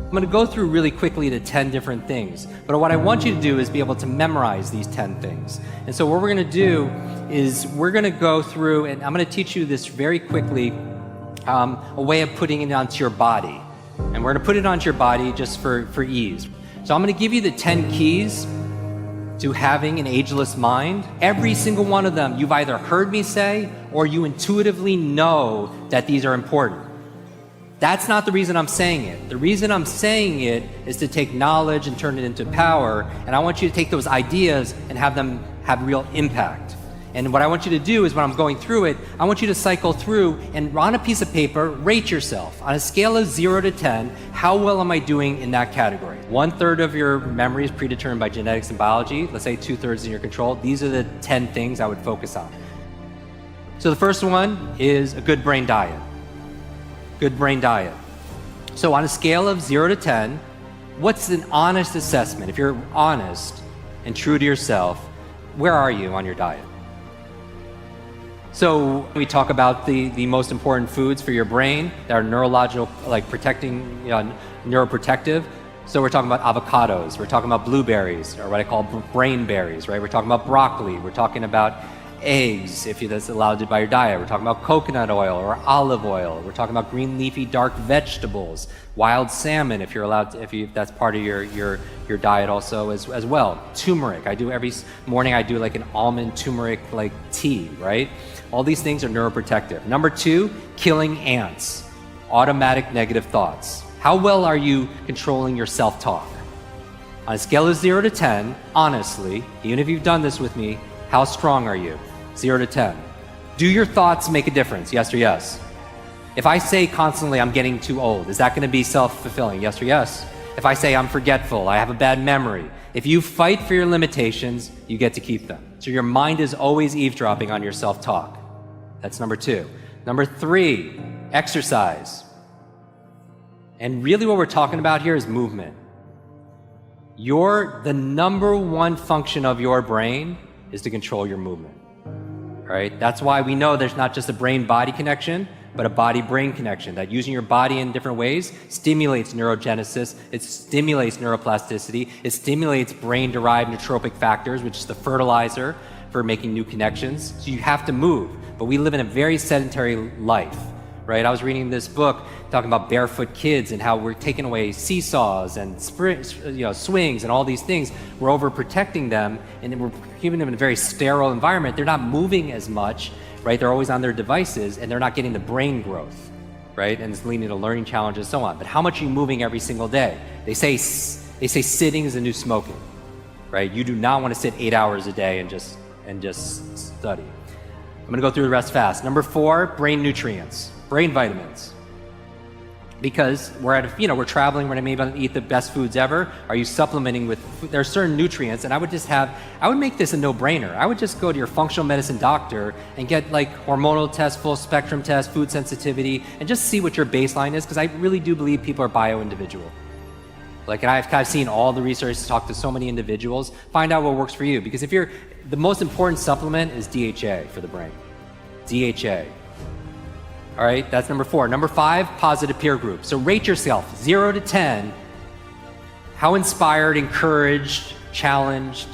I'm going to go through really quickly to 10 different things, but what I want you to do is be able to memorize these 10 things. And so what we're going to do is we're going to go through, and I'm going to teach you this very quickly, a way of putting it onto your body. And we're going to put it onto your body just for ease. So I'm going to give you the 10 keys to having an ageless mind. Every single one of them you've either heard me say or you intuitively know that these are important. That's not the reason I'm saying it. The reason I'm saying it is to take knowledge and turn it into power, and I want you to take those ideas and have them have real impact. And what I want you to do is when I'm going through it, I want you to cycle through and on a piece of paper, rate yourself. On a scale of 0 to 10, how well am I doing in that category? 1/3 of your memory is predetermined by genetics and biology. Let's say 2/3 in your control. These are the 10 things I would focus on. So the first one is a good brain diet. Good brain diet. So on a scale of 0 to 10, what's an honest assessment? If you're honest and true to yourself, where are you on your diet? So we talk about the most important foods for your brain that are neurological, like protecting, neuroprotective. So we're talking about avocados, we're talking about blueberries, or what I call brain berries, right? We're talking about broccoli, we're talking about eggs, if that's allowed by your diet. We're talking about coconut oil or olive oil. We're talking about green leafy dark vegetables, wild salmon, if you're allowed to, if that's part of your diet also as well. Turmeric. Every morning I do like an almond turmeric like tea, right? All these things are neuroprotective. Number 2, killing ants. Automatic negative thoughts. How well are you controlling your self-talk? On a scale of 0 to 10, honestly, even if you've done this with me, how strong are you? 0 to 10. Do your thoughts make a difference? Yes or yes? If I say constantly, I'm getting too old, is that going to be self-fulfilling? Yes or yes? If I say I'm forgetful, I have a bad memory, if you fight for your limitations, you get to keep them. So your mind is always eavesdropping on your self-talk. That's number 2. Number 3, exercise. And really what we're talking about here is movement. The number 1 function of your brain is to control your movement, right? That's why we know there's not just a brain-body connection, but a body-brain connection, that using your body in different ways stimulates neurogenesis, it stimulates neuroplasticity, it stimulates brain-derived nootropic factors, which is the fertilizer for making new connections. So you have to move, but we live in a very sedentary life, right? I was reading this book talking about barefoot kids and how we're taking away seesaws and swings and all these things. We're overprotecting them, and we're keeping them in a very sterile environment. They're not moving as much, right? They're always on their devices, and they're not getting the brain growth, right? And it's leading to learning challenges and so on. But how much are you moving every single day? They say sitting is the new smoking, right? You do not want to sit 8 hours a day and just study. I'm going to go through the rest fast. Number 4, brain nutrients, brain vitamins. Because we're traveling, we're maybe going to eat the best foods ever. Are you supplementing with, there are certain nutrients, and I would make this a no-brainer. I would just go to your functional medicine doctor and get like hormonal tests, full spectrum tests, food sensitivity, and just see what your baseline is, because I really do believe people are bio-individual. Like, and I've seen all the research, talk to so many individuals, find out what works for you. Because the most important supplement is DHA for the brain. DHA. All right, that's number 4. Number 5, positive peer group. So rate yourself 0 to 10. How inspired, encouraged, challenged,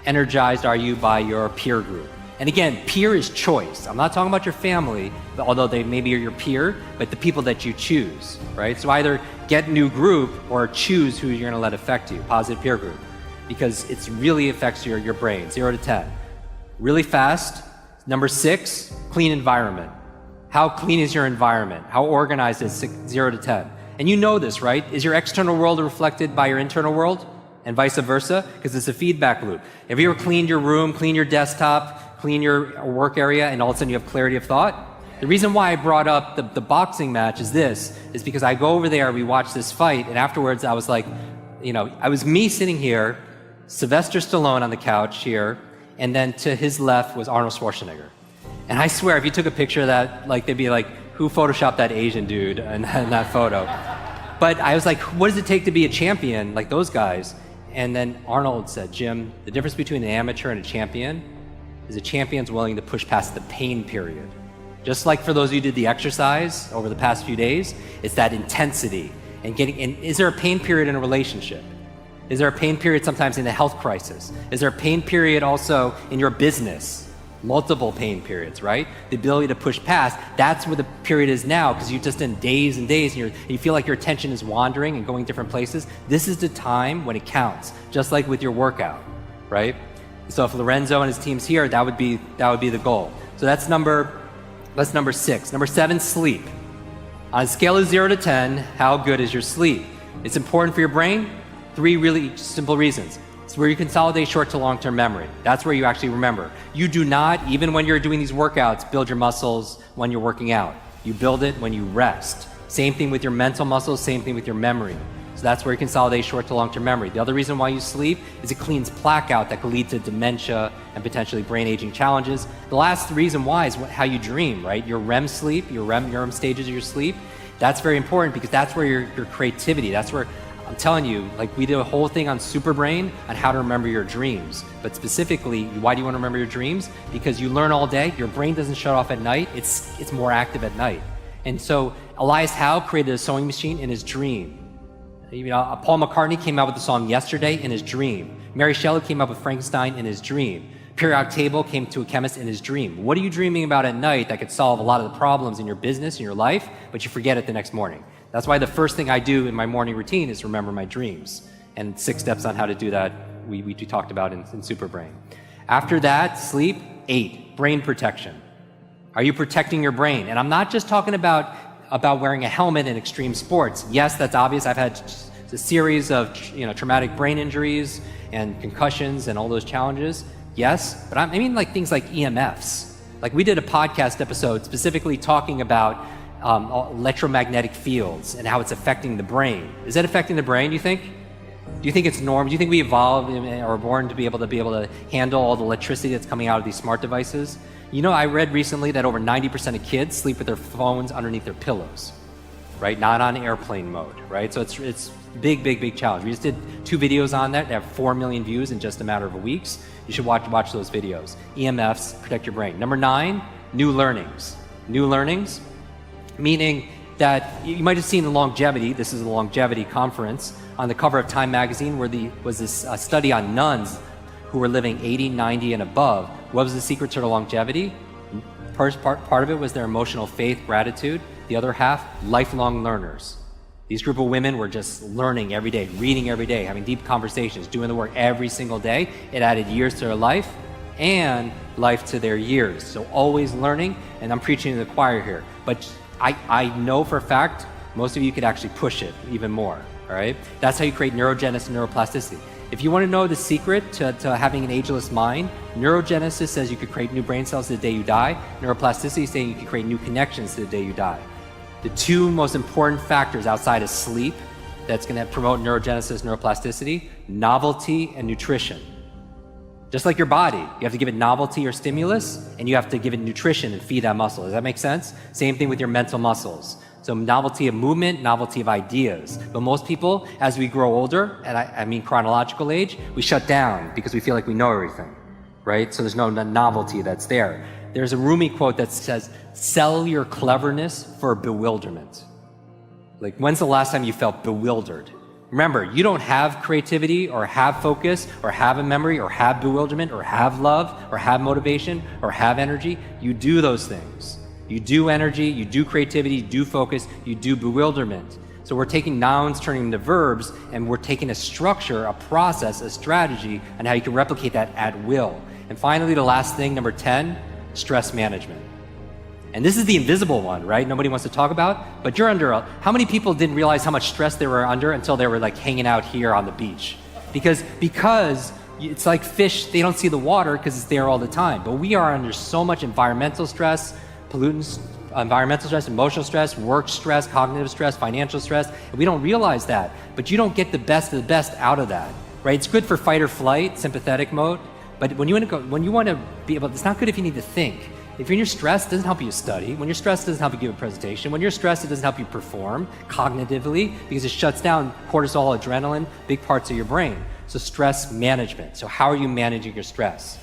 energized are you by your peer group? And again, peer is choice. I'm not talking about your family, although they maybe are your peer, but the people that you choose, right? So either get a new group or choose who you're going to let affect you, positive peer group, because it really affects your brain, 0 to 10. Really fast, number 6, clean environment. How clean is your environment? How organized is 0 to 10? And you know this, right? Is your external world reflected by your internal world and vice versa? Because it's a feedback loop. Have you ever cleaned your room, cleaned your desktop, cleaned your work area, and all of a sudden you have clarity of thought? The reason why I brought up the boxing match is because I go over there, we watch this fight, and afterwards I was like, I was me sitting here, Sylvester Stallone on the couch here, and then to his left was Arnold Schwarzenegger. And I swear, if you took a picture of that, like, they'd be like, who photoshopped that Asian dude in that photo? But I was like, what does it take to be a champion like those guys? And then Arnold said, Jim, the difference between an amateur and a champion is a champion's willing to push past the pain period. Just like for those of you who did the exercise over the past few days, it's that intensity. And is there a pain period in a relationship? Is there a pain period sometimes in a health crisis? Is there a pain period also in your business? Multiple pain periods, right? The ability to push past, that's where the period is now, because you're just in days and days and you feel like your attention is wandering and going different places. This is the time when it counts, just like with your workout, right? So if Lorenzo and his team's here, that would be the goal. So that's number 6. Number 7, sleep. On a scale of 0 to 10, how good is your sleep? It's important for your brain. 3 really simple reasons. It's where you consolidate short to long-term memory. That's where you actually remember. You do not, even when you're doing these workouts, build your muscles when you're working out. You build it when you rest. Same thing with your mental muscles, same thing with your memory. So that's where you consolidate short to long-term memory. The other reason why you sleep is it cleans plaque out that could lead to dementia and potentially brain aging challenges. The last reason why is how you dream, right? Your REM sleep, your REM stages of your sleep, that's very important because that's where your creativity, that's where, I'm telling you, like we did a whole thing on Superbrain on how to remember your dreams. But specifically, why do you want to remember your dreams? Because you learn all day, your brain doesn't shut off at night, it's more active at night. And so Elias Howe created a sewing machine in his dream. You know, Paul McCartney came out with the song Yesterday in his dream. Mary Shelley came up with Frankenstein in his dream. Periodic table came to a chemist in his dream. What are you dreaming about at night that could solve a lot of the problems in your business, in your life, but you forget it the next morning? That's why the first thing I do in my morning routine is remember my dreams. And 6 steps on how to do that we talked about in Superbrain. After that, sleep. 8, brain protection. Are you protecting your brain? And I'm not just talking about wearing a helmet in extreme sports. Yes, that's obvious. I've had a series of traumatic brain injuries and concussions and all those challenges. Yes, but I mean like things like EMFs. Like we did a podcast episode specifically talking about electromagnetic fields and how it's affecting the brain. Is that affecting the brain, do you think? Do you think it's normal? Do you think we evolved or were born to be able to handle all the electricity that's coming out of these smart devices? You know, I read recently that over 90% of kids sleep with their phones underneath their pillows, right? Not on airplane mode, right? So it's big challenge. We just did 2 videos on that. They have 4 million views in just a matter of weeks. You should watch those videos. EMFs, protect your brain. Number 9, new learnings. New learnings, meaning that you might have seen the longevity. This is a longevity conference on the cover of Time magazine where was this study on nuns who were living 80, 90 and above. What was the secret to their longevity? Part of it was their emotional faith, gratitude. The other half, lifelong learners. These group of women were just learning every day, reading every day, having deep conversations, doing the work every single day. It added years to their life and life to their years. So always learning, and I'm preaching to the choir here. But I know for a fact, most of you could actually push it even more, all right? That's how you create neurogenesis and neuroplasticity. If you want to know the secret to having an ageless mind, neurogenesis says you could create new brain cells the day you die. Neuroplasticity is saying you can create new connections to the day you die. The 2 most important factors outside of sleep that's going to promote neurogenesis, neuroplasticity, novelty and nutrition. Just like your body, you have to give it novelty or stimulus, and you have to give it nutrition and feed that muscle. Does that make sense? Same thing with your mental muscles. So novelty of movement, novelty of ideas. But most people, as we grow older, and I mean chronological age, we shut down because we feel like we know everything, right? So there's no novelty that's there. There's a Rumi quote that says, sell your cleverness for bewilderment. Like, when's the last time you felt bewildered? Remember, you don't have creativity or have focus or have a memory or have bewilderment or have love or have motivation or have energy. You do those things. You do energy, you do creativity, you do focus, you do bewilderment. So we're taking nouns, turning them to verbs, and we're taking a structure, a process, a strategy, and how you can replicate that at will. And finally, the last thing, number 10, stress management. And this is the invisible one, right? Nobody wants to talk about, but you're under how many people didn't realize how much stress they were under until they were like hanging out here on the beach? Because it's like fish, they don't see the water because it's there all the time. But we are under so much environmental stress, pollutants, environmental stress, emotional stress, work stress, cognitive stress, financial stress, and we don't realize that. But you don't get the best of the best out of that, right? It's good for fight or flight, sympathetic mode, but when you want to be able, it's not good if you need to think. If you're stressed, it doesn't help you study. When you're stressed, it doesn't help you give a presentation. When you're stressed, it doesn't help you perform cognitively because it shuts down cortisol, adrenaline, big parts of your brain. So stress management. So how are you managing your stress?